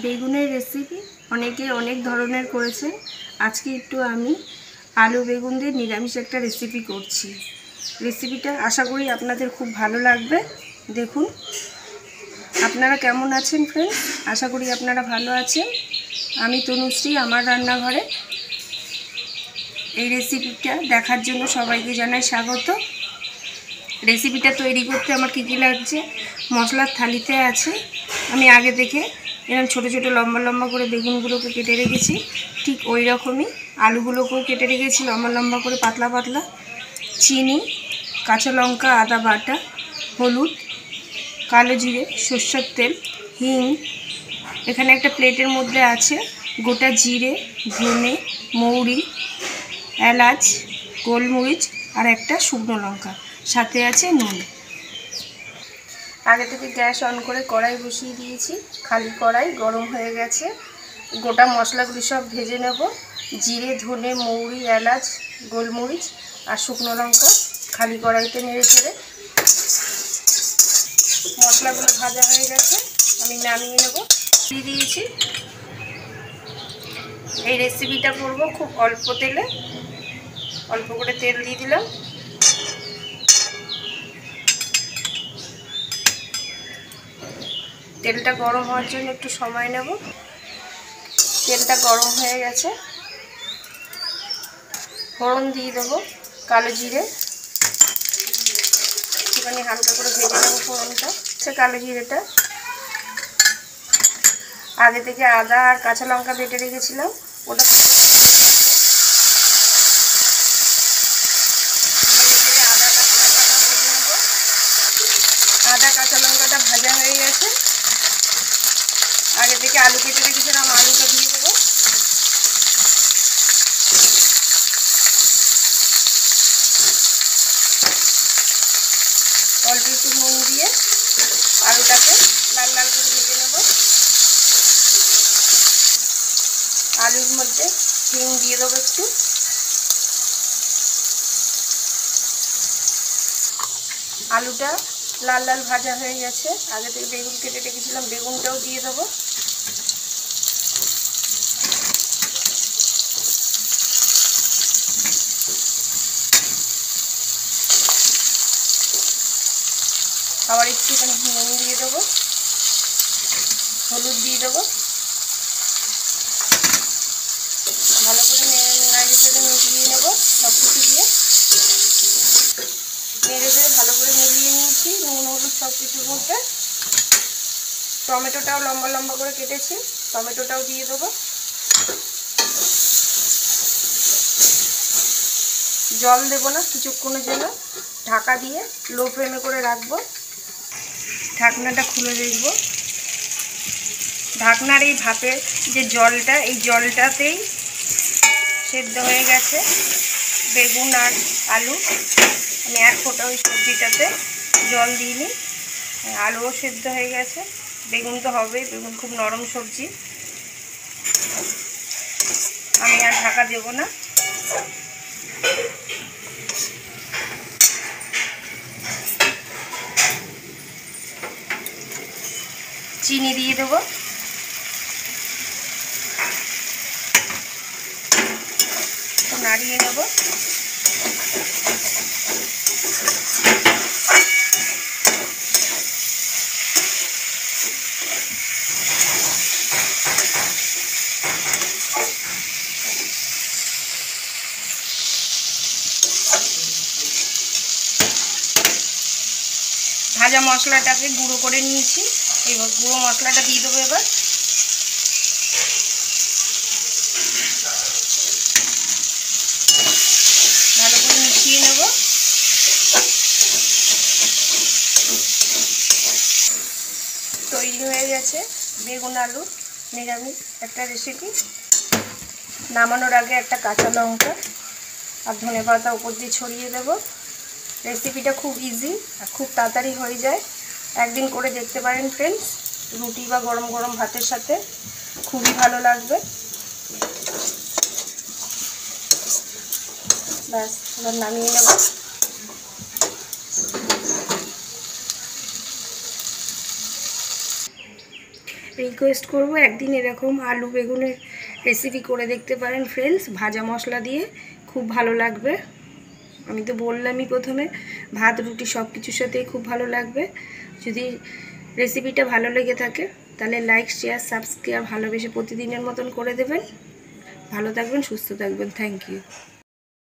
বেগুনের রেসিপি অনেকে অনেক ধরনের করেছেন। আজকে একটু আমি আলু বেগুন দিয়ে নিরামিষ একটা রেসিপি করছি। রেসিপিটা আশা করি আপনাদের খুব ভালো লাগবে। দেখুন আপনারা কেমন আছেন ফ্রেন্ডস, আশা করি আপনারা ভালো আছেন। আমি তনুশ্রী, আমার রান্নাঘরে। এই রেসিপিটা দেখার জন্য সবাইকে জানাই স্বাগত। রেসিপিটা তৈরি করতে আমার কী কী লাগছে, মশলার থালিতে আছে। আমি আগে থেকে এরকম ছোটো ছোটো লম্বা লম্বা করে বেগুনগুলোকে কেটে রেখেছি, ঠিক ওই রকমই আলুগুলোকেও কেটে রেখেছি লম্বা লম্বা করে, পাতলা পাতলা। চিনি, কাঁচা লঙ্কা, আদা বাটা, হলুদ, কালো জিরে, সর্ষের তেল, হিং। এখানে একটা প্লেটের মধ্যে আছে গোটা জিরে, ধনে, মৌরি, এলাচ, গোলমরিচ আর একটা শুকনো লঙ্কা, সাথে আছে নুন। আগে থেকে গ্যাস অন করে কড়াই বসিয়ে দিয়েছি। খালি কড়াই গরম হয়ে গেছে। গোটা মশলাগুলি সব ভেজে নেব। জিরে, ধনে, মৌরি, এলাচ, গোলমরিচ আর শুকনো লঙ্কা খালি কড়াইতে নেড়ে ছেড়ে মশলাগুলো ভাজা হয়ে গেছে, আমি নামিয়ে নেব। দিয়ে দিয়েছি। এই রেসিপিটা করব খুব অল্প তেলে, অল্প করে তেল দিয়ে দিলাম। তেলটা গরম হওয়ার জন্য একটু সময় নেব। তেলটা গরম হয়ে গেছে, ফোড়ন দিয়ে দেবো কালো জিরে। একটুখানি হালকা করে ভেজে নেবো ফোড়নটা। কালো জিরেটা আগে থেকে আদা আর কাঁচা লঙ্কা বেটে রেখেছিলাম, ওটা আদা কাঁচা লঙ্কাটা ভাজা হয়ে গেছে। আগে থেকে আলু কেটে রেখেছিলাম, আলুটা দিয়ে দেবো। অল্প একটু নুন দিয়ে আলুটাকে লাল লাল করে ভেজে নেব। আলুর মধ্যে হিং দিয়ে দেবো একটু। আলুটা লাল লাল ভাজা হয়ে গেছে। আগে থেকে বেগুন কেটে রেখেছিলাম, বেগুনটাও দিয়ে দেবো। আবার একটুখানি নুন দিয়ে দেবো, হলুদ দিয়ে দেবো। ভালো করে নেড়ে ফেড়ে মিশিয়ে নেবো সব কিছু দিয়ে। নেড়ে ফেড়ে ভালো করে মিলিয়ে নিয়েছি নুন হলুদ সব কিছুর মধ্যে। টমেটোটাও লম্বা লম্বা করে কেটেছি, টমেটোটাও দিয়ে দেবো। জল দেবো না কিছুক্ষণের জন্য, ঢাকা দিয়ে লো ফ্লেমে করে রাখবো। ঢাকনাটা খুলে দেখব। ঢাকনার এই ভাপের যে জলটা, এই জলটাতেই সেদ্ধ হয়ে গেছে বেগুন আর আলু। আমি এক ফোঁটা ওই সবজিটাতে জল দিইনি, আলুও সেদ্ধ হয়ে গেছে। বেগুন তো হবেই, বেগুন খুব নরম সবজি। আমি আর ঢাকা দেব না। চিনি দিয়ে দেবো। নাড়িয়ে নেব। ভাজা মশলাটাকে গুঁড়ো করে নিয়েছি, এবার গুঁড়ো মশলাটা দিয়ে দেবো। এবার ভালো করে মিশিয়ে নেব। তৈরি হয়ে গেছে বেগুন আলু নিরামিষ একটা রেসিপি। নামানোর আগে একটা কাঁচা লঙ্কা আর ধনেপাতা উপর দিয়ে ছড়িয়ে দেব। রেসিপিটা খুব ইজি আর খুব তাড়াতাড়ি হয়ে যায়। একদিন করে দেখতে পারেন ফ্রেন্ডস, রুটি বা গরম গরম ভাতের সাথে খুবই ভালো লাগবে। ব্যাস, এবার নামিয়ে নেব। রিকোয়েস্ট করব একদিন এরকম আলু বেগুনের রেসিপি করে দেখতে পারেন ফ্রেন্ডস, ভাজা মশলা দিয়ে, খুব ভালো লাগবে। আমি তো বললামই প্রথমে, ভাত রুটি সব কিছুর সাথেই খুব ভালো লাগবে। যদি রেসিপিটা ভালো লেগে থাকে তাহলে লাইক শেয়ার সাবস্ক্রাইব ভালোবেসে প্রতিদিনের মতন করে দেবেন। ভালো থাকবেন, সুস্থ থাকবেন। Thank you.